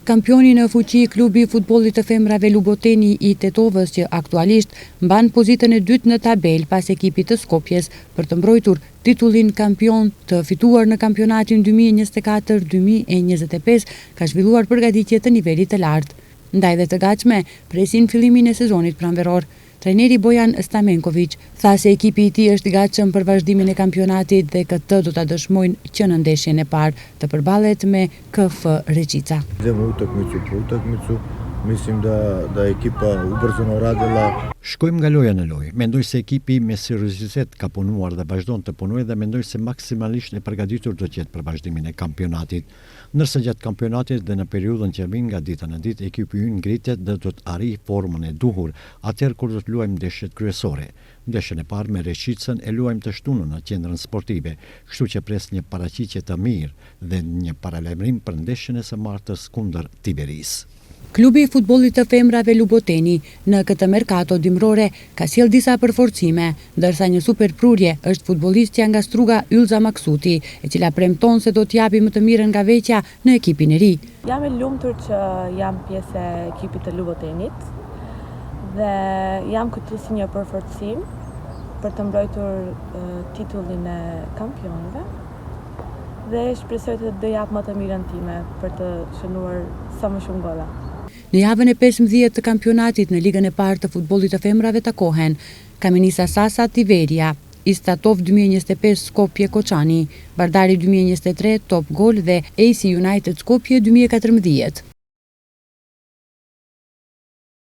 Kampioni në fuqi klubi i futbollit të femrave Luboteni i Tetovës, që aktualisht mban pozitën e dytë në tabel pas ekipit të Skopjes për të mbrojtur titullin kampion të fituar në kampionatin 2024-2025, ka zhvilluar përgatitje të nivelit të lartë. Ndaj dhe të gatshme presin fillimin e sezonit pranveror. Trajneri Bojan Stamenković tha se ekipi i tij është i gatshëm për vazhdimin e kampionatit dhe këtë do ta dëshmojnë që në ndeshjen e parë të përballet me KF Reqica. Mislim da ekipa ubrzano radila. Shkojmë nga loja në lojë. Mendoj se ekipi me seriozitet ka punuar dhe vazhdon të punojë dhe mendoj se maksimalisht e përgatitur do të jetë për vazhdimin e kampionatit. Ndërsa gjatë kampionatit dhe në periudhën që vjen nga dita në ditë, ekipi ynë ngritet dhe do të arrijë formën e duhur atëherë kur do të luajmë ndeshjet kryesore. Ndeshjen e parë me Reqicën e luajmë të shtunën në qendrën sportive, kështu që pres një paraqitje të mirë dhe një paralajmërim për ndeshjen e së martës kundër Tiberis. Klubi i futbollit të femrave Luboteni në këtë merkato dimrore ka sjell disa përforcime, ndërsa një super prurje është futbollistja nga Struga Ylza Maksuti, e cila premton se do t'japi më të mirën nga veqja në ekipin e ri. Jam e lumtur që jam pjesë e ekipit të Lubotenit dhe jam këtu si një përforcim për të mbrojtur titullin e kampionëve dhe shpresoj të do jap më të mirën time për të shënuar sa më shumë golla. Në javën e 15 të kampionatit në ligën e parë të futbollit të femrave takohen Kamenisa Sasa Tiveria, Istatov 2025 Skopje Koçani, Bardari 2023 Top Gol dhe AC United Skopje 2014.